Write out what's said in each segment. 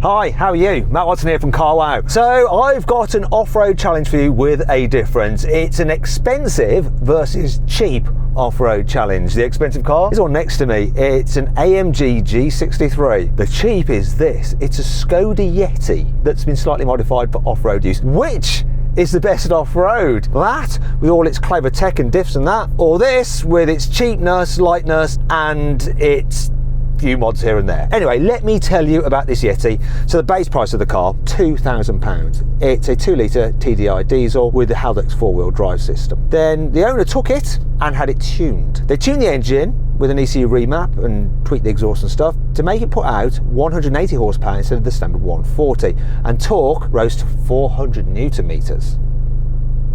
Hi, how are you? Matt Watson here from Carwow. So I've got an off-road challenge for you with a difference. It's an expensive versus cheap off-road challenge. The expensive car is all next to me. It's an AMG G63. The cheap is this. It's a Skoda Yeti that's been slightly modified for off-road use. Which is the best off-road? That, with all its clever tech and diffs and that, or this, with its cheapness, lightness, and its few mods here and there. Anyway, let me tell you about this Yeti. So the base price of the car, £2,000. It's a 2-litre TDI Diesel with the Haldex 4-wheel drive system. Then the owner took it and had it tuned. They tuned the engine with an ECU remap and tweaked the exhaust and stuff to make it put out 180 horsepower instead of the standard 140, and torque rose to 400 newton meters.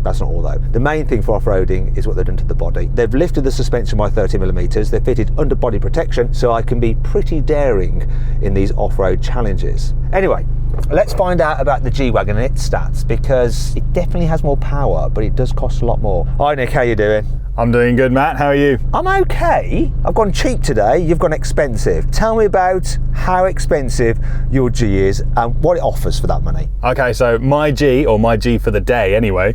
That's not all though. The main thing for off-roading is what they've done to the body. They've lifted the suspension by 30mm, they've fitted underbody protection so I can be pretty daring in these off-road challenges. Anyway, let's find out about the G-Wagon and its stats, because it definitely has more power, but it does cost a lot more. Hi Nick, how you doing? I'm doing good, Matt. How are you? I'm okay. I've gone cheap today, you've gone expensive. Tell me about how expensive your G is and what it offers for that money. Okay, so my G, or my G for the day anyway,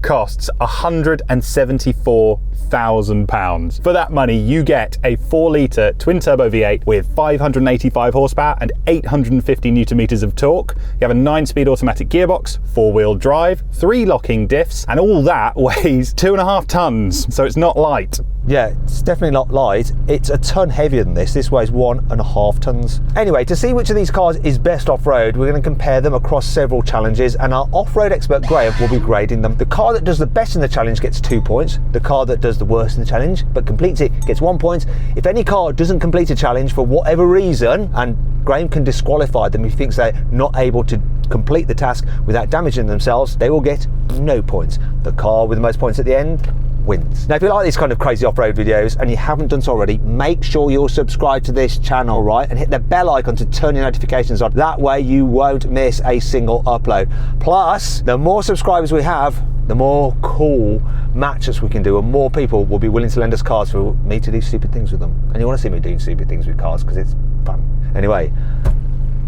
costs £174,000. For that money, you get a 4-litre twin-turbo V8 with 585 horsepower and 850 newton meters of torque. You have a 9-speed automatic gearbox, 4-wheel drive, 3 locking diffs, and all that weighs 2.5 tons, so it's not light. Yeah, it's definitely not light. It's a ton heavier than this. This weighs 1.5 tons. Anyway, to see which of these cars is best off-road, we're going to compare them across several challenges, and our off-road expert Graham will be grading them. The car that does the best in the challenge gets 2 points. The car that does the worst in the challenge but completes it gets 1 point. If any car doesn't complete a challenge for whatever reason, and Graham can disqualify them if he thinks they're not able to complete the task without damaging themselves, they will get no points. The car with the most points at the end wins. Now, if you like these kind of crazy off-road videos and you haven't done so already, make sure you're subscribed to this channel, right? And hit the bell icon to turn your notifications on. That way you won't miss a single upload. Plus, the more subscribers we have, the more cool matches we can do, and more people will be willing to lend us cars for me to do stupid things with them. And you want to see me doing stupid things with cars because it's fun. Anyway,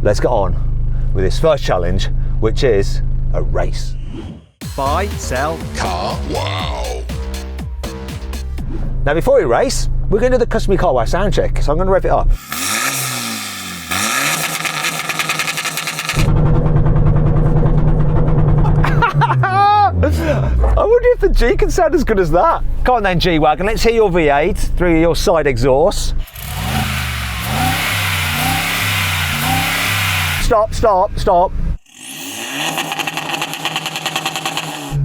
let's get on with this first challenge, which is a race. Buy, sell, car, wow. Now, before we race, we're going to do the customary Carwow sound check, so I'm going to rev it up. I wonder if the G can sound as good as that. Come on then, G-Wagon, let's hear your V8 through your side exhaust. Stop, stop, stop.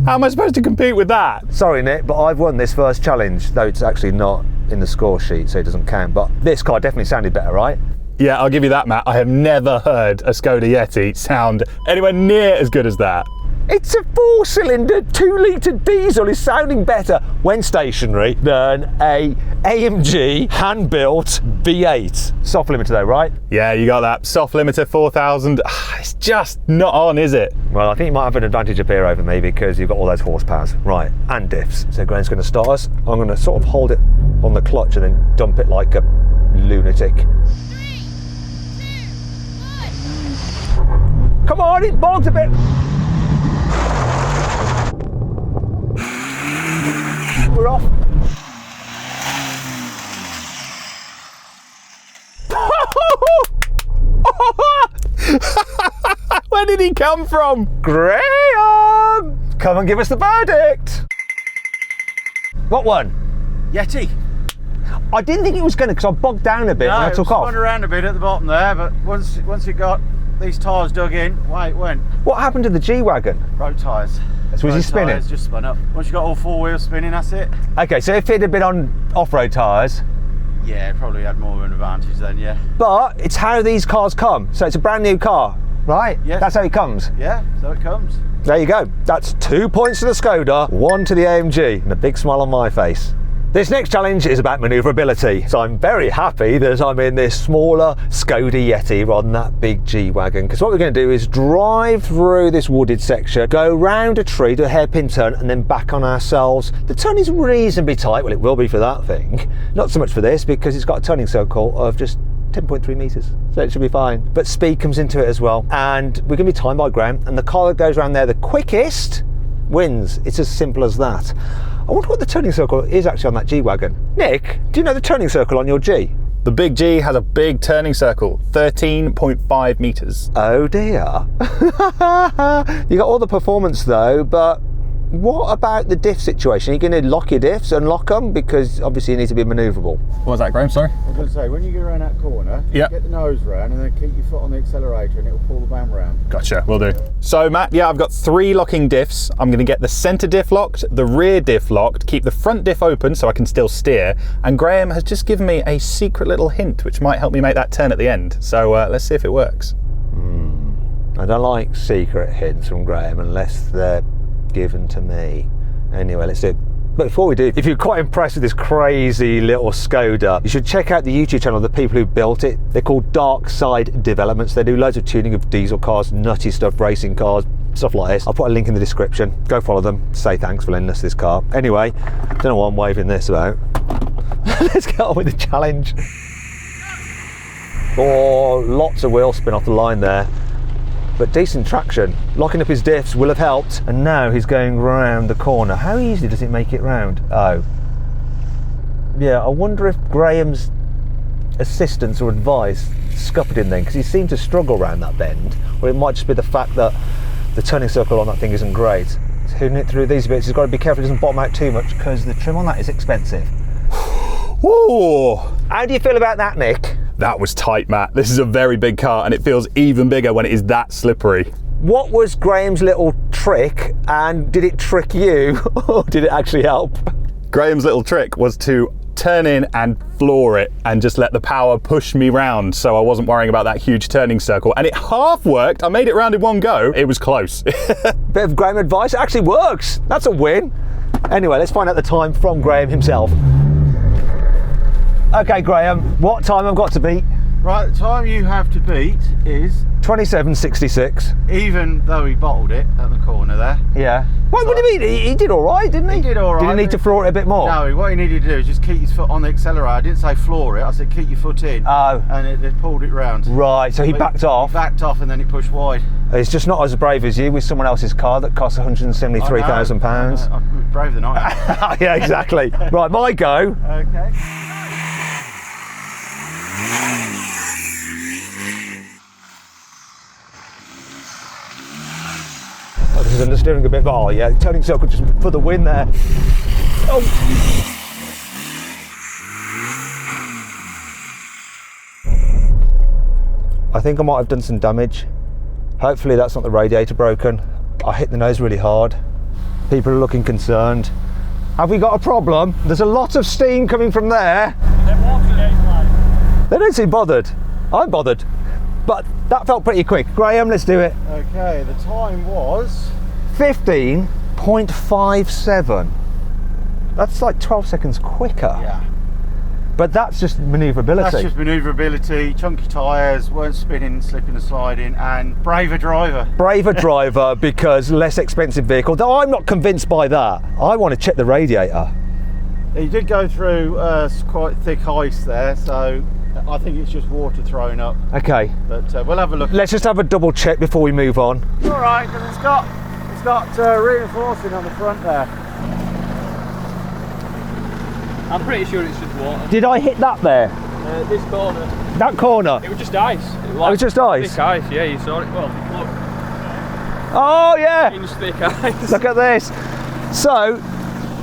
How am I supposed to compete with that? Sorry Nick, but I've won this first challenge, though it's actually not in the score sheet, so it doesn't count. But this car definitely sounded better, right? Yeah, I'll give you that, Matt. I have never heard a Skoda Yeti sound anywhere near as good as that. It's a 4-cylinder 2-litre diesel is sounding better when stationary than a AMG hand-built V8. Soft limiter though, right? Yeah, you got that. Soft limiter 4,000. It's just not on, is it? Well, I think you might have an advantage up here over me because you've got all those horsepowers. Right, and diffs. So Graham's going to start us. I'm going to sort of hold it on the clutch and then dump it like a lunatic. 3, 2, 1. Come on, it bogs a bit. We're off. Where did he come from? Graham! Come and give us the verdict. What one? Yeti. I didn't think it was going to, because I bogged down a bit when I took off. It spun around a bit at the bottom there, but once it got these tyres dug in, away it went. What happened to the G-Wagon? Road tyres. So was he spinning? Tyres just spun up. Once you got all 4 wheels spinning, that's it. Okay, so if it had been on off-road tyres, yeah, it probably had more of an advantage then, yeah. But it's how these cars come. So it's a brand new car, right? Yeah. That's how it comes. Yeah, so it comes. There you go. That's 2 points to the Skoda, 1 to the AMG, and a big smile on my face. This next challenge is about manoeuvrability, so I'm very happy that I'm in this smaller Skoda Yeti rather than that big G-Wagon, because what we're going to do is drive through this wooded section, go round a tree, do a hairpin turn, and then back on ourselves. The turn is reasonably tight, well it will be for that thing, not so much for this because it's got a turning circle of just 10.3 metres, so it should be fine. But speed comes into it as well, and we're going to be timed by Graham, and the car that goes around there the quickest wins. It's as simple as that. I wonder what the turning circle is actually on that G-Wagon. Nick, do you know the turning circle on your G? The big G has a big turning circle, 13.5 metres. Oh dear. You got all the performance though, but what about the diff situation? Are you going to lock your diffs, unlock them? Because obviously you need to be manoeuvrable. What was that, Graham? Sorry? I was going to say, when you get around that corner, get the nose round and then keep your foot on the accelerator and it will pull the van round. Gotcha, will do. So Matt, yeah, I've got 3 locking diffs. I'm going to get the centre diff locked, the rear diff locked, keep the front diff open so I can still steer, and Graham has just given me a secret little hint which might help me make that turn at the end. So let's see if it works. I don't like secret hints from Graham unless they're given to me. Anyway, let's do it. But before we do, if you're quite impressed with this crazy little Skoda, you should check out the YouTube channel of the people who built it. They're called Darkside Developments. They do loads of tuning of diesel cars, nutty stuff, racing cars, stuff like this. I'll put a link in the description. Go follow them. Say thanks for lending us this car. Anyway, don't know what I'm waving this about. Let's get on with the challenge. Oh, lots of wheel spin off the line there. But decent traction. Locking up his diffs will have helped, and now he's going round the corner. How easy does it make it round? Oh. Yeah, I wonder if Graham's assistance or advice scuppered him then, because he seemed to struggle around that bend, or it might just be the fact that the turning circle on that thing isn't great. He's hooning it through these bits. He's got to be careful he doesn't bottom out too much, because the trim on that is expensive. Ooh. How do you feel about that, Nick? That was tight, Matt. This is a very big car and it feels even bigger when it is that slippery. What was Graham's little trick, and did it trick you or did it actually help? Graham's little trick was to turn in and floor it and just let the power push me round so I wasn't worrying about that huge turning circle, and it half worked. I made it round in one go. It was close. Bit of Graham advice, it actually works. That's a win. Anyway, let's find out the time from Graham himself. Okay, Graham, what time I've got to beat? Right, the time you have to beat is 27.66. even though he bottled it at the corner there. Yeah. What do you mean? He did all right, didn't he? He did all right. Did he need to floor it a bit more? No, what he needed to do is just keep his foot on the accelerator. I didn't say floor it, I said keep your foot in. Oh. And it pulled it round. Right, so he backed off. He backed off and then it pushed wide. He's just not as brave as you with someone else's car that costs £173,000. I'm braver than I am. Yeah, exactly. Right, my go. Okay. Oh, this is understeering a bit, but oh yeah, turning circle just for the win there. Oh. I think I might have done some damage. Hopefully that's not the radiator broken. I hit the nose really hard. People are looking concerned. Have we got a problem? There's a lot of steam coming from there. They don't seem bothered. I'm bothered. But that felt pretty quick. Graham, let's do it. Okay, the time was 15.57. That's like 12 seconds quicker. Yeah. But that's just manoeuvrability. That's just manoeuvrability, chunky tyres, weren't spinning, slipping and sliding, and braver driver. Braver driver because less expensive vehicle, though I'm not convinced by that. I want to check the radiator. He did go through quite thick ice there, so I think it's just water thrown up. Okay. But we'll have a look. Let's just have a double check before we move on. All right, because it's got reinforcing on the front there. I'm pretty sure it's just water. Did I hit that there? This corner. That corner? It was just ice. It was just ice? Thick ice, yeah, you saw it. Well, look. Oh yeah! Inch thick ice. Look at this. So,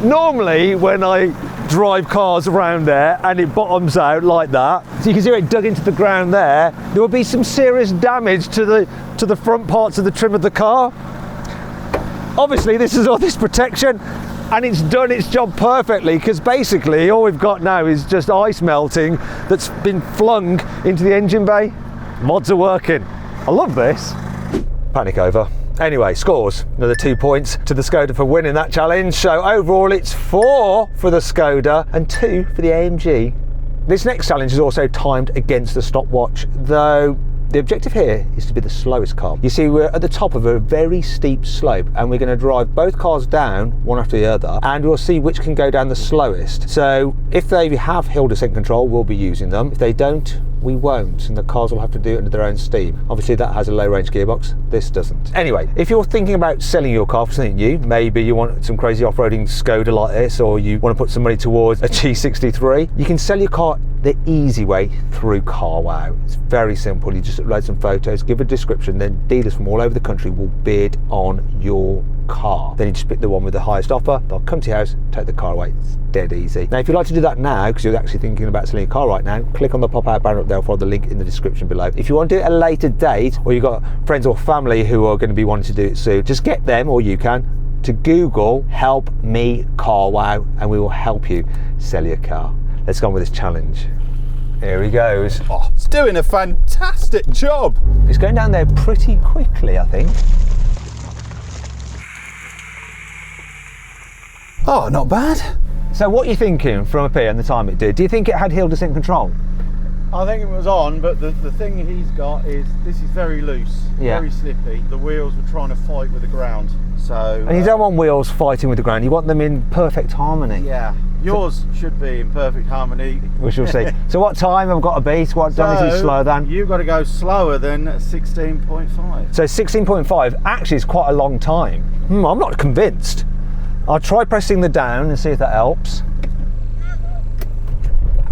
normally when I drive cars around there and it bottoms out like that, so you can see it dug into the ground there will be some serious damage to the front parts of the trim of the car. Obviously this is all this protection and it's done its job perfectly, because basically all we've got now is just ice melting that's been flung into the engine bay. Mods are working. I love this. Panic over. Anyway, scores. Another 2 points to the Skoda for winning that challenge. So overall it's 4 for the Skoda and 2 for the AMG. This next challenge is also timed against the stopwatch, though the objective here is to be the slowest car. You see, we're at the top of a very steep slope and we're going to drive both cars down one after the other, and we'll see which can go down the slowest. So if they have hill descent control, we'll be using them. If they don't, we won't, and the cars will have to do it under their own steam. Obviously that has a low range gearbox, this doesn't. Anyway, if you're thinking about selling your car for something new, maybe you want some crazy off-roading Skoda like this, or you want to put some money towards a G63, you can sell your car the easy way through CarWow. It's very simple. You just upload some photos, give a description, then dealers from all over the country will bid on your car. Then you just pick the one with the highest offer, they'll come to your house, take the car away. It's dead easy. Now if you'd like to do that now, because you're actually thinking about selling a car right now, click on the pop-out banner up there, follow the link in the description below. If you want to do it at a later date, or you've got friends or family who are going to be wanting to do it soon, just get them, or you can, to Google "help me CarWow" and we will help you sell your car. Let's go on with this challenge. Here he goes. Oh, it's doing a fantastic job. It's going down there pretty quickly, I think. Oh, not bad. So what are you thinking from up here and the time it did? Do you think it had hill descent control? I think it was on, but the thing he's got is, this is very loose, very slippy. The wheels were trying to fight with the ground. So. And you don't want wheels fighting with the ground, you want them in perfect harmony. Yeah, yours should be in perfect harmony. We shall see. So what time I've got to beat? What time is he slower than? You've got to go slower than 16.5. So 16.5 actually is quite a long time. I'm not convinced. I'll try pressing the down and see if that helps.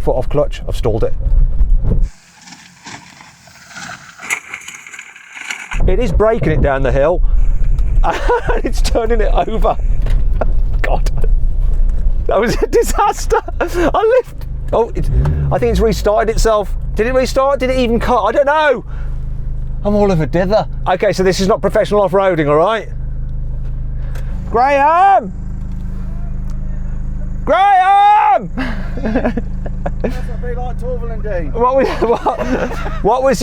Foot off clutch, I've stalled it. It is braking it down the hill and it's turning it over. God, that was a disaster. I lift. Oh, I think it's restarted itself. Did it restart? Did it even cut? I don't know. I'm all of a dither. Okay, so this is not professional off-roading, all right? Graham! Graham! That's a bit like Torval and Dean. What was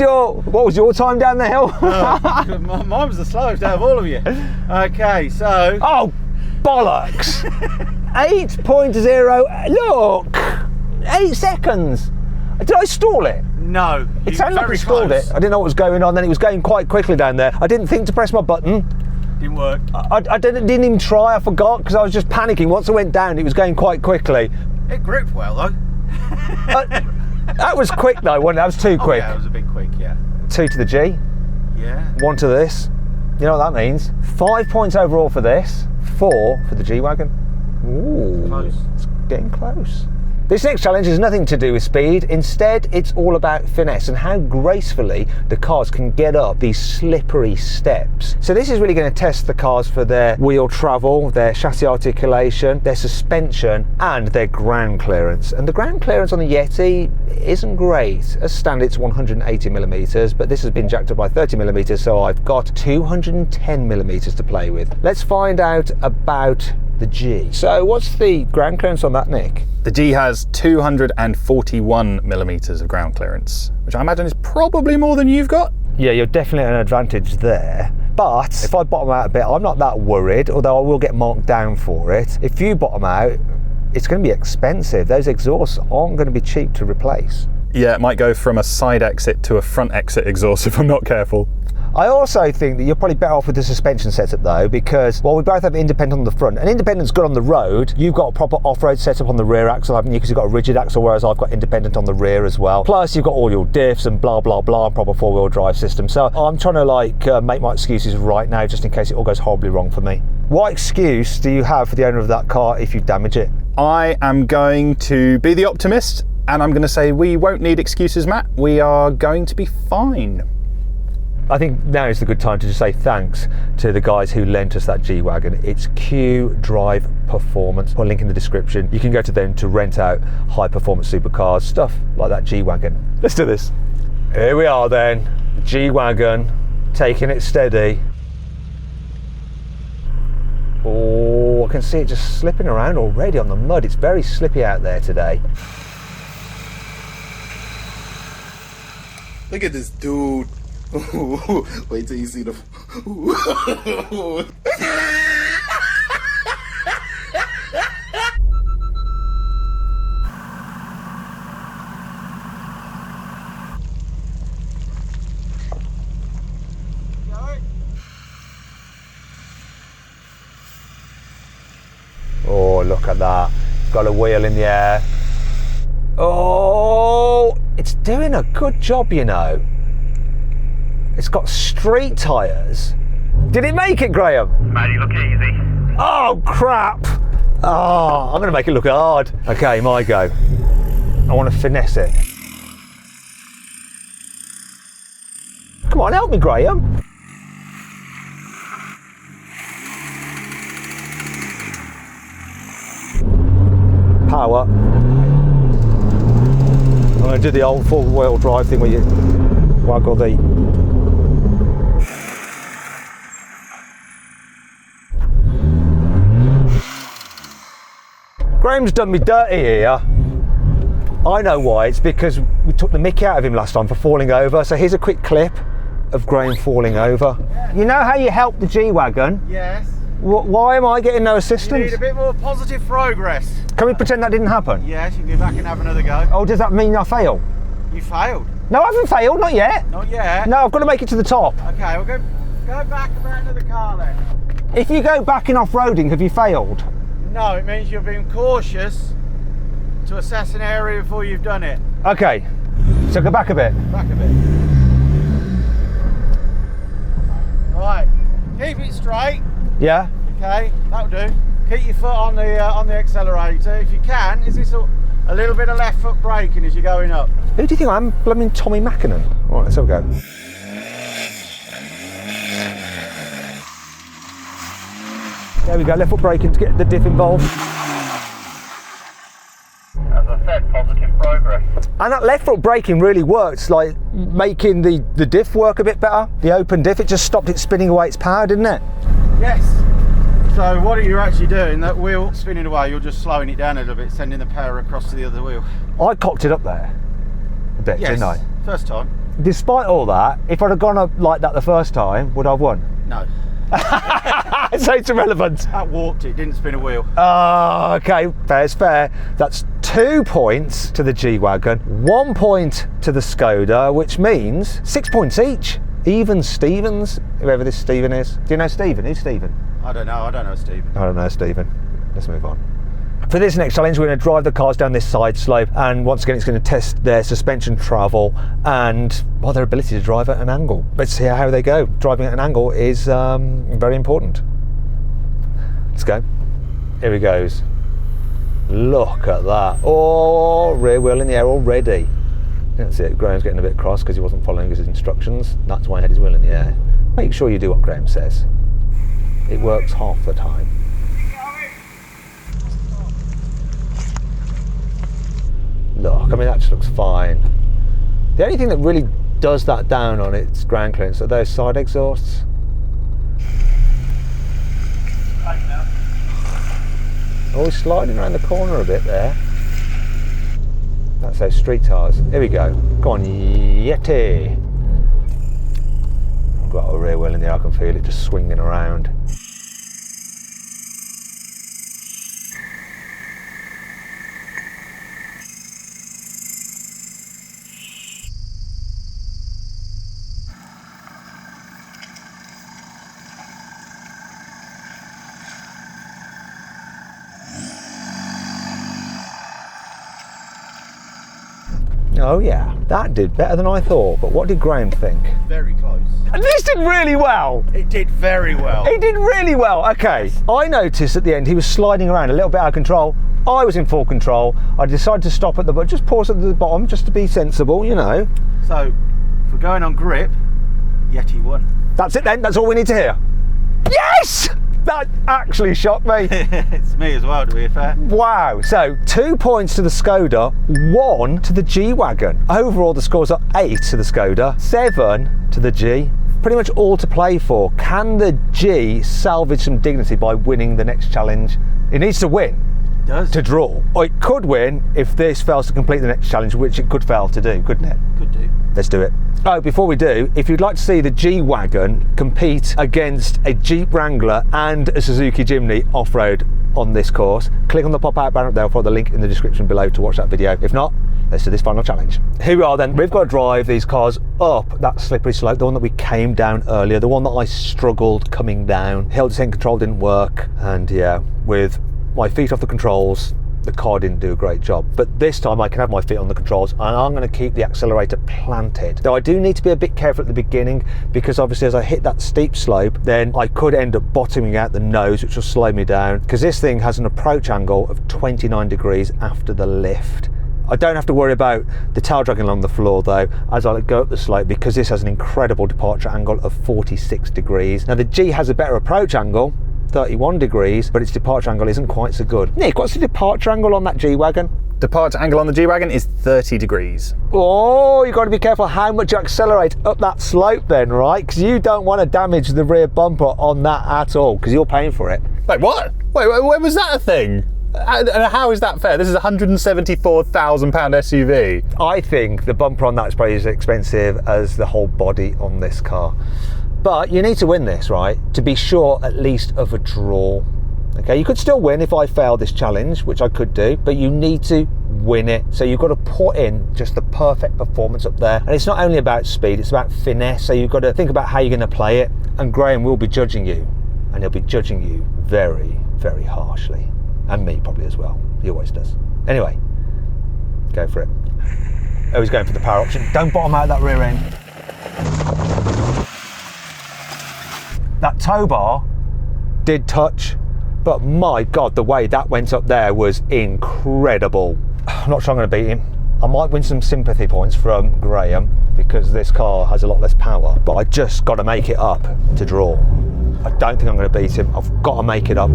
your time down the hill? Mine was the slowest out of all of you. Okay, so. Oh, bollocks! 8.0. Look, 8 seconds. Did I stall it? No. It sounded like I stalled it. I didn't know what was going on. Then it was going quite quickly down there. I didn't think to press my button. Didn't work. I didn't even try. I forgot because I was just panicking. Once I went down, it was going quite quickly. It gripped well though. That was quick though, wasn't it? That was too quick. Yeah, it was a bit quick, yeah. 2 to the G. Yeah. 1 to this. You know what that means? 5 points overall for this. 4 for the G-Wagon. Ooh, Close. It's getting close. This next challenge has nothing to do with speed. Instead, it's all about finesse and how gracefully the cars can get up these slippery steps. So this is really going to test the cars for their wheel travel, their chassis articulation, their suspension, and their ground clearance. And the ground clearance on the Yeti isn't great. As standard, it's 180 millimeters, but this has been jacked up by 30 millimeters, so I've got 210 millimeters to play with. Let's find out about the G. So what's the ground clearance on that, Nick? The G has 241 millimeters of ground clearance, which I imagine is probably more than you've got. Yeah, you're definitely at an advantage there. But if I bottom out a bit, I'm not that worried, although I will get marked down for it. If you bottom out, it's going to be expensive. Those exhausts aren't going to be cheap to replace. Yeah, it might go from a side exit to a front exit exhaust if I'm not careful. I also think that you're probably better off with the suspension setup though, because while we both have independent on the front, and independent's good on the road, you've got a proper off-road setup on the rear axle, haven't you? Because you've got a rigid axle, whereas I've got independent on the rear as well. Plus you've got all your diffs and blah, blah, blah, and proper four-wheel drive system. So I'm trying to make my excuses right now, just in case it all goes horribly wrong for me. What excuse do you have for the owner of that car if you damage it? I am going to be the optimist, and I'm going to say we won't need excuses, Matt. We are going to be fine. I think now is the good time to just say thanks to the guys who lent us that G-Wagon. It's Q Drive Performance. Put a link in the description. You can go to them to rent out high performance supercars, stuff like that G-Wagon. Let's do this. Here we are then, G-Wagon, taking it steady. Oh, I can see it just slipping around already on the mud. It's very slippy out there today. Look at this dude. Wait till you see the. Oh, look at that. Got a wheel in the air. Oh, it's doing a good job, you know. It's got street tyres. Did it make it, Graham? Matty, look easy. Oh, crap. Oh, I'm going to make it look hard. Okay, my go. I want to finesse it. Come on, help me, Graham. Power. I'm going to do the old four-wheel drive thing where you waggle the... Graham's done me dirty here. I know why. It's because we took the mickey out of him last time for falling over. So here's a quick clip of Graham falling over. You know how you helped the G-Wagon? Yes. Why am I getting no assistance? You need a bit more positive progress. Can we pretend that didn't happen? Yes, you can go back and have another go. Oh, does that mean I fail? You failed. No, I haven't failed, not yet. Not yet. No, I've got to make it to the top. Okay, we'll go back about another car then. If you go back in off-roading, have you failed? No, it means you're being cautious to assess an area before you've done it. Okay, so go back a bit. Back a bit. Right, keep it straight. Yeah? Okay, that'll do. Keep your foot on the accelerator. If you can, is this a little bit of left foot braking as you're going up? Who do you think I am? Blooming Tommy Mackinnon. Right, let's have a go. There we go, left foot braking to get the diff involved. As I said, positive progress. And that left foot braking really works, like making the diff work a bit better. The open diff, it just stopped it spinning away its power, didn't it? Yes. So what are you actually doing? That wheel spinning away, you're just slowing it down a little bit, sending the power across to the other wheel. I cocked it up there a bit, Yes, didn't I? first time. Despite all that, if I'd have gone up like that the first time, would I have won? No. So it's irrelevant. That warped it, didn't spin a wheel. Oh, okay, fair's fair. That's 2 points to the G-Wagon, 1 point to the Skoda, which means 6 points each. Even Stevens, whoever this Stephen is. Do you know Stephen? Who's Stephen? I don't know, Steve. I don't know Stephen. Let's move on. For this next challenge, we're going to drive the cars down this side slope, and once again it's going to test their suspension travel and, well, their ability to drive at an angle. Let's see how they go. Driving at an angle is very important. Let's go. Here he goes. Look at that. Oh, rear wheel in the air already. That's it. Graham's getting a bit cross because he wasn't following his instructions. That's why he had his wheel in the air. Make sure you do what Graham says. It works half the time. Look, I mean, that just looks fine. The only thing that really does that down on its ground clearance are those side exhausts. Oh, he's sliding around the corner a bit there. That's those street tyres. Here we go. Go on, Yeti. I've got a rear wheel in there, I can feel it just swinging around. Oh yeah, that did better than I thought, but what did Graham think? Very close. This did really well! It did very well. He did really well, okay. I noticed at the end he was sliding around a little bit out of control. I was in full control. I decided to stop at the bottom, just pause at the bottom, just to be sensible, you know. So, if we're going on grip, Yeti won. That's it then, that's all we need to hear. Yes! That actually shocked me. It's me as well, to be fair. Wow, so 2 points to the Skoda, 1 to the G-Wagon. Overall, the scores are 8 to the Skoda, 7 to the G. Pretty much all to play for. Can the G salvage some dignity by winning the next challenge? It needs to win. It does. To draw. Or it could win if this fails to complete the next challenge, which it could fail to do, couldn't it? Could do. Let's do it. Oh, before we do, if you'd like to see the G-Wagon compete against a Jeep Wrangler and a Suzuki Jimny off-road on this course, click on the pop-out banner up there, or follow the link in the description below to watch that video. If not, let's do this final challenge. Here we are then. We've got to drive these cars up that slippery slope, the one that we came down earlier, the one that I struggled coming down. Hill descent control didn't work, and yeah, with my feet off the controls, the car didn't do a great job. But this time I can have my feet on the controls and I'm going to keep the accelerator planted. Though I do need to be a bit careful at the beginning, because obviously as I hit that steep slope, then I could end up bottoming out the nose, which will slow me down, because this thing has an approach angle of 29 degrees after the lift. I don't have to worry about the tail dragging along the floor though as I go up the slope, because this has an incredible departure angle of 46 degrees. Now the G has a better approach angle, 31 degrees, but its departure angle isn't quite so good. Nick, what's the departure angle on that G-Wagon? Departure angle on the G-Wagon is 30 degrees. Oh, you've got to be careful how much you accelerate up that slope then, right? Because you don't want to damage the rear bumper on that at all, because you're paying for it. Wait, what? Wait, when was that a thing? And how is that fair? This is a £174,000 SUV. I think the bumper on that is probably as expensive as the whole body on this car. But you need to win this, right? To be sure at least of a draw. Okay, you could still win if I fail this challenge, which I could do, but you need to win it. So you've got to put in just the perfect performance up there. And it's not only about speed, it's about finesse. So you've got to think about how you're going to play it. And Graham will be judging you, and he'll be judging you very, very harshly. And me probably as well. He always does. Anyway, go for it. Oh, he's going for the power option. Don't bottom out that rear end. That tow bar did touch, but my God, the way that went up there was incredible. I'm not sure I'm going to beat him. I might win some sympathy points from Graham because this car has a lot less power, but I just got to make it up to draw. I don't think I'm going to beat him. I've got to make it up.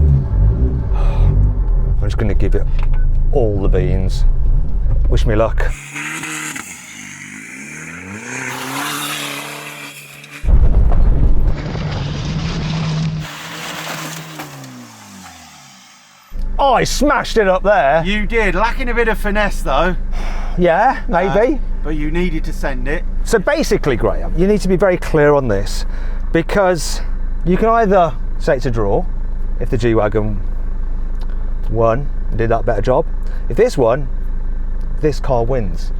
I'm just going to give it all the beans. Wish me luck. Oh, I smashed it up there. You did, lacking a bit of finesse though. Yeah, maybe. But you needed to send it. So basically, Graham, you need to be very clear on this, because you can either say it's a draw if the G-Wagon won and did that better job. If this won, this car wins.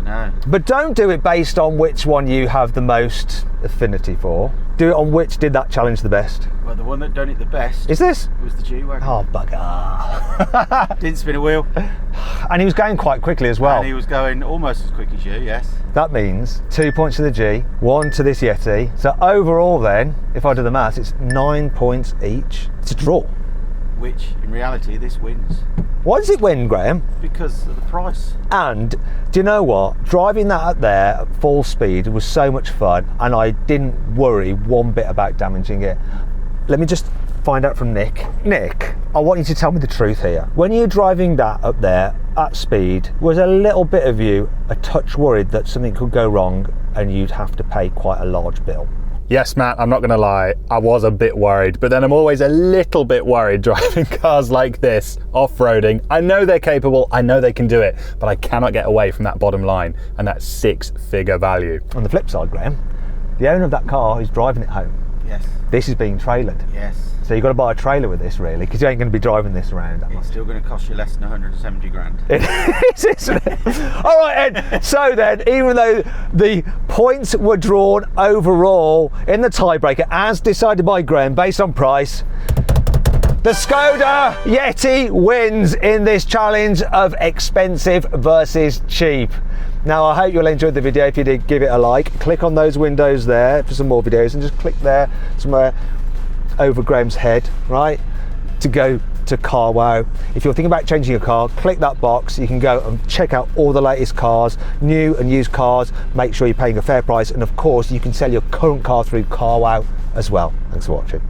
No. But don't do it based on which one you have the most affinity for. Do it on which did that challenge the best. Well, the one that done it the best Is this? was the G-Wagon. Oh, bugger. Didn't spin a wheel. And he was going quite quickly as well. And he was going almost as quick as you, yes. That means 2 points to the G, 1 to this Yeti. So overall then, if I do the maths, it's 9 points each. It's a draw. Which, in reality, this wins. Why does it win, Graham? Because of the price. And do you know what? Driving that up there at full speed was so much fun, and I didn't worry one bit about damaging it. Let me just find out from Nick. Nick, I want you to tell me the truth here. When you're driving that up there at speed, was a little bit of you a touch worried that something could go wrong and you'd have to pay quite a large bill? Yes, Matt, I'm not going to lie, I was a bit worried, but then I'm always a little bit worried driving cars like this, off-roading. I know they're capable, I know they can do it, but I cannot get away from that bottom line and that six-figure value. On the flip side, Graham, the owner of that car is driving it home. Yes. This is being trailered. Yes. So you've got to buy a trailer with this, really, because you ain't going to be driving this around that much. It's still going to cost you less than 170 grand. It is, isn't it? All right, Ed. So then, even though the points were drawn overall in the tiebreaker, as decided by Graham based on price, the Skoda Yeti wins in this challenge of expensive versus cheap. Now, I hope you'll enjoy the video. If you did, give it a like. Click on those windows there for some more videos, and just click there somewhere over Graham's head, right, to go to carwow. If you're thinking about changing your car, click that box. You can go and check out all the latest cars, new and used cars. Make sure you're paying a fair price, and of course you can sell your current car through carwow as well. Thanks for watching.